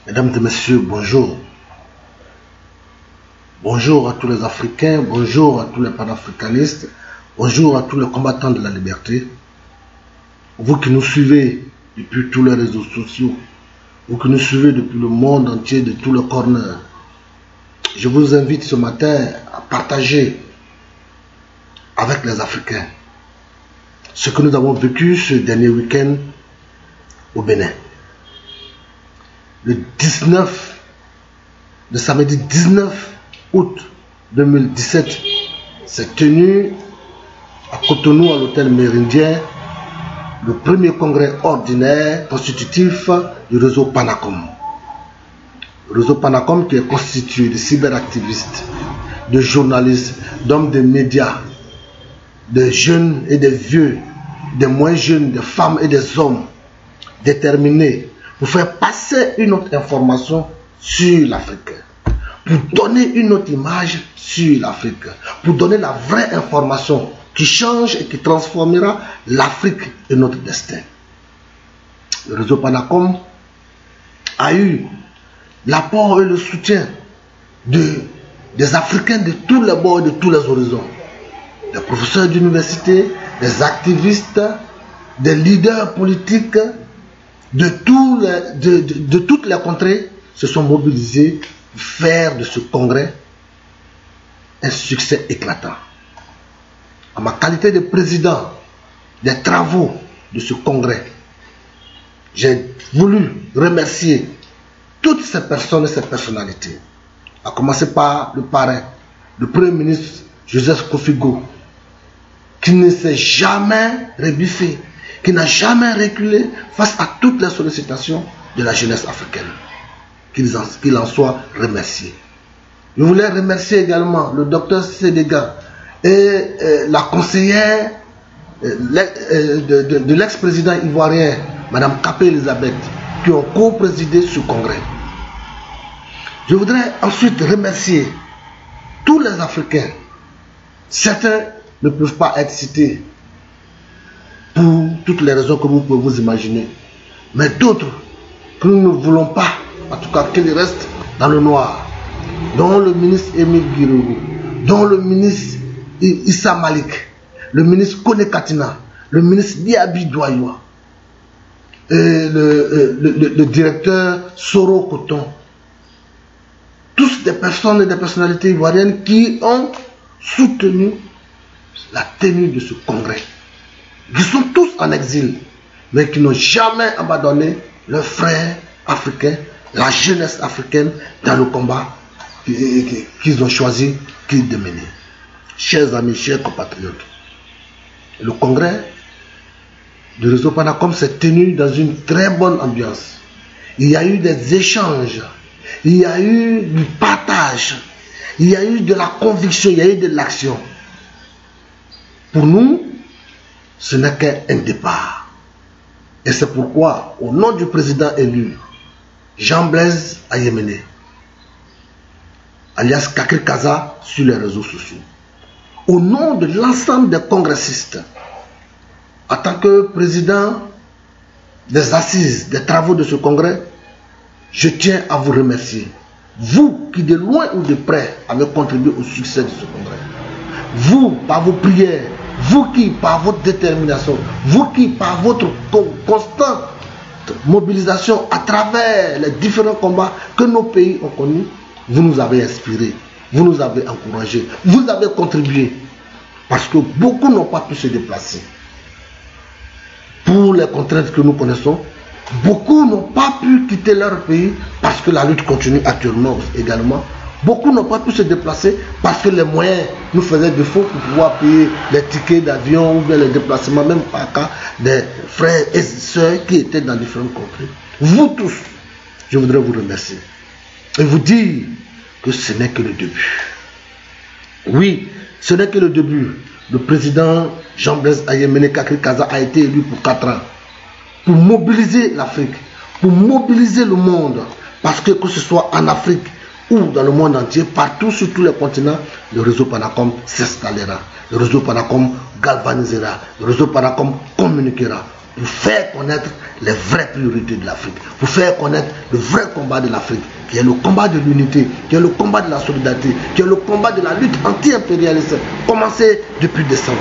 Mesdames et messieurs, bonjour. Bonjour à tous les Africains, bonjour à tous les panafricanistes, bonjour à tous les combattants de la liberté. Vous qui nous suivez depuis tous les réseaux sociaux, vous qui nous suivez depuis le monde entier, de tous les corners, je vous invite ce matin à partager avec les Africains ce que nous avons vécu ce dernier week-end au Bénin. Le samedi 19 août 2017, s'est tenu à Cotonou, à l'hôtel Mérindien, le premier congrès ordinaire constitutif du réseau Panacom. Le réseau Panacom qui est constitué de cyberactivistes, de journalistes, d'hommes de médias, de jeunes et de vieux, des moins jeunes, des femmes et des hommes déterminés pour faire passer une autre information sur l'Afrique, pour donner une autre image sur l'Afrique, pour donner la vraie information qui change et qui transformera l'Afrique et notre destin. Le réseau Panacom a eu l'apport et le soutien des Africains de tous les bords et de tous les horizons, des professeurs d'université, des activistes, des leaders politiques de toutes les contrées se sont mobilisés pour faire de ce congrès un succès éclatant. En ma qualité de président des travaux de ce congrès, j'ai voulu remercier toutes ces personnes et ces personnalités, à commencer par le parrain, le Premier ministre Joseph Kofigo, qui ne s'est jamais rebuffé, qui n'a jamais reculé face à toutes les sollicitations de la jeunesse africaine. Qu'il en soit remercié. Je voulais remercier également le docteur Sédéga et la conseillère de l'ex-président ivoirien, Mme Kapé Elisabeth, qui ont co-présidé ce congrès. Je voudrais ensuite remercier tous les Africains. Certains ne peuvent pas être cités pour toutes les raisons que vous pouvez vous imaginer, mais d'autres que nous ne voulons pas, en tout cas qu'ils restent dans le noir, dont le ministre Émile Guirou, dont le ministre Issa Malik, le ministre Kone Katina, le ministre Diaby Douayoua, et le directeur Soro Coton, tous des personnes et des personnalités ivoiriennes qui ont soutenu la tenue de ce congrès, qui sont tous en exil, mais qui n'ont jamais abandonné leurs frères africains, la jeunesse africaine dans le combat qu'ils ont choisi de mener. Chers amis, chers compatriotes, le congrès du réseau Panacom s'est tenu dans une très bonne ambiance. Il y a eu des échanges, il y a eu du partage, il y a eu de la conviction, il y a eu de l'action. Pour nous, ce n'est qu'un départ. Et c'est pourquoi, au nom du président élu, Jean-Blaise Ayemene, alias Kakri Kaza, sur les réseaux sociaux, au nom de l'ensemble des congressistes, en tant que président des assises, des travaux de ce congrès, je tiens à vous remercier. Vous qui de loin ou de près avez contribué au succès de ce congrès. Vous, par vos prières, vous qui, par votre détermination, vous qui, par votre constante mobilisation à travers les différents combats que nos pays ont connus, vous nous avez inspirés, vous nous avez encouragés, vous avez contribué. Parce que beaucoup n'ont pas pu se déplacer. Pour les contraintes que nous connaissons, beaucoup n'ont pas pu quitter leur pays parce que la lutte continue actuellement également. Beaucoup n'ont pas pu se déplacer parce que les moyens nous faisaient défaut pour pouvoir payer les tickets d'avion ou bien les déplacements, même par cas des frères et sœurs qui étaient dans différentes contrées. Vous tous, je voudrais vous remercier et vous dire que ce n'est que le début. Oui, ce n'est que le début. Le président Jean-Blaise Ayemene Kakri Kaza a été élu pour 4 ans pour mobiliser l'Afrique, pour mobiliser le monde, parce que ce soit en Afrique ou dans le monde entier, partout sur tous les continents, le réseau Panacom s'installera, le réseau Panacom galvanisera, le réseau Panacom communiquera. pour faire connaître les vraies priorités de l'Afrique, pour faire connaître le vrai combat de l'Afrique, qui est le combat de l'unité, qui est le combat de la solidarité, qui est le combat de la lutte anti-impérialiste, commencé depuis des centaines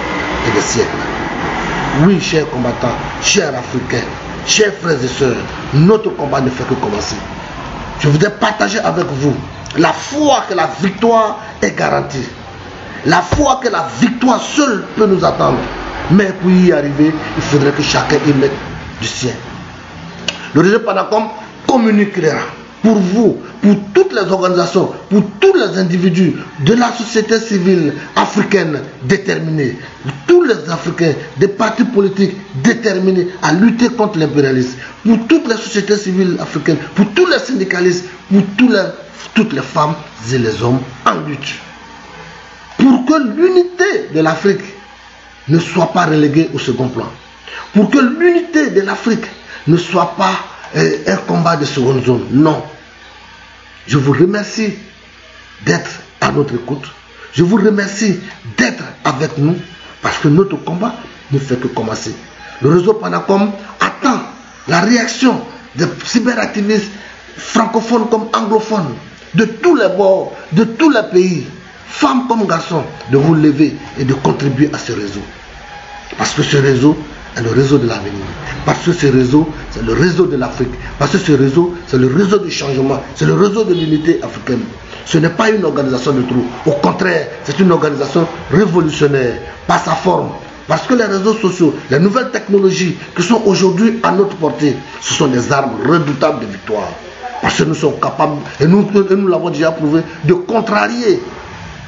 et des siècles. Oui, chers combattants, chers Africains, chers frères et sœurs, notre combat ne fait que commencer. Je voudrais partager avec vous la foi que la victoire est garantie. La foi que la victoire seule peut nous attendre. Mais pour y arriver, il faudrait que chacun y mette du sien. Le réseau Panacom communiquera pour vous, pour toutes les organisations, pour tous les individus de la société civile africaine déterminée, tous les Africains, des partis politiques déterminés à lutter contre l'impérialisme, pour toutes les sociétés civiles africaines, pour tous les syndicalistes, pour toutes les femmes et les hommes en lutte. Pour que l'unité de l'Afrique ne soit pas reléguée au second plan. Pour que l'unité de l'Afrique ne soit pas un combat de seconde zone. Non. Je vous remercie d'être à notre écoute. Je vous remercie d'être avec nous parce que notre combat ne fait que commencer. Le réseau Panacom attend la réaction des cyberactivistes francophones comme anglophones de tous les bords, de tous les pays, femmes comme garçons, de vous lever et de contribuer à ce réseau. Parce que ce réseau est le réseau de l'avenir. Parce que ce réseau, c'est le réseau de l'Afrique. Parce que ce réseau, c'est le réseau du changement. C'est le réseau de l'unité africaine. Ce n'est pas une organisation de trou. Au contraire, c'est une organisation révolutionnaire par sa forme. Parce que les réseaux sociaux, les nouvelles technologies qui sont aujourd'hui à notre portée, ce sont des armes redoutables de victoire. Parce que nous sommes capables, et nous l'avons déjà prouvé, de contrarier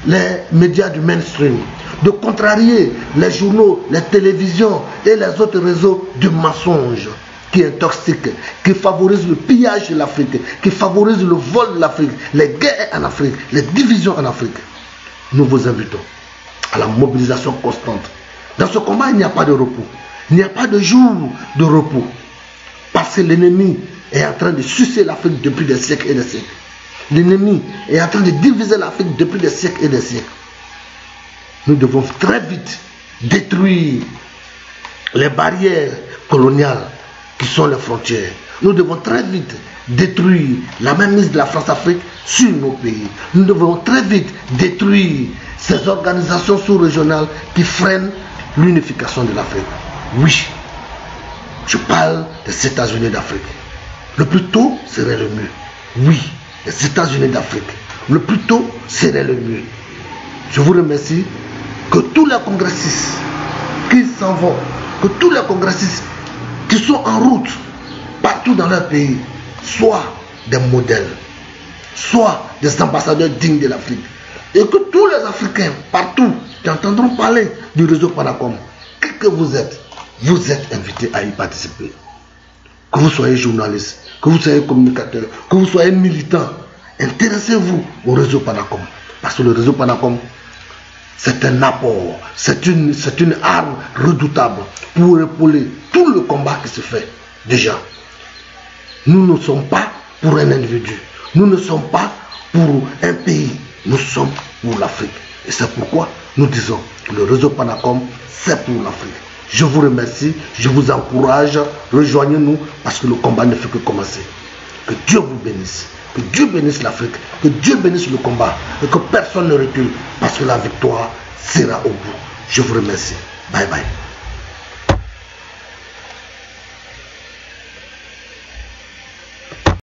les médias du mainstream, de contrarier les journaux, les télévisions et les autres réseaux de mensonges qui intoxiquent, qui favorisent le pillage de l'Afrique, qui favorisent le vol de l'Afrique, les guerres en Afrique, les divisions en Afrique. Nous vous invitons à la mobilisation constante. Dans ce combat, il n'y a pas de repos. Il n'y a pas de jour de repos. Parce que l'ennemi est en train de sucer l'Afrique depuis des siècles et des siècles. L'ennemi est en train de diviser l'Afrique depuis des siècles et des siècles. Nous devons très vite détruire les barrières coloniales qui sont les frontières. Nous devons très vite détruire la mainmise de la France-Afrique sur nos pays. Nous devons très vite détruire ces organisations sous-régionales qui freinent l'unification de l'Afrique. Oui, je parle des États-Unis d'Afrique. Le plus tôt serait le mieux. Oui, les États-Unis d'Afrique. Le plus tôt serait le mieux. Je vous remercie. Que tous les congressistes qui s'en vont, que tous les congressistes qui sont en route partout dans leur pays soient des modèles, soient des ambassadeurs dignes de l'Afrique. Et que tous les Africains partout qui entendront parler du réseau Panacom, qui que vous êtes invités à y participer. Que vous soyez journaliste, que vous soyez communicateur, que vous soyez militant, intéressez-vous au réseau Panacom. Parce que le réseau Panacom, c'est un apport, c'est une arme redoutable pour épauler tout le combat qui se fait déjà. Nous ne sommes pas pour un individu, nous ne sommes pas pour un pays, nous sommes pour l'Afrique. Et c'est pourquoi nous disons que le réseau Panacom, c'est pour l'Afrique. Je vous remercie, je vous encourage, rejoignez-nous parce que le combat ne fait que commencer. Que Dieu vous bénisse. Que Dieu bénisse l'Afrique, que Dieu bénisse le combat et que personne ne recule parce que la victoire sera au bout. Je vous remercie. Bye bye.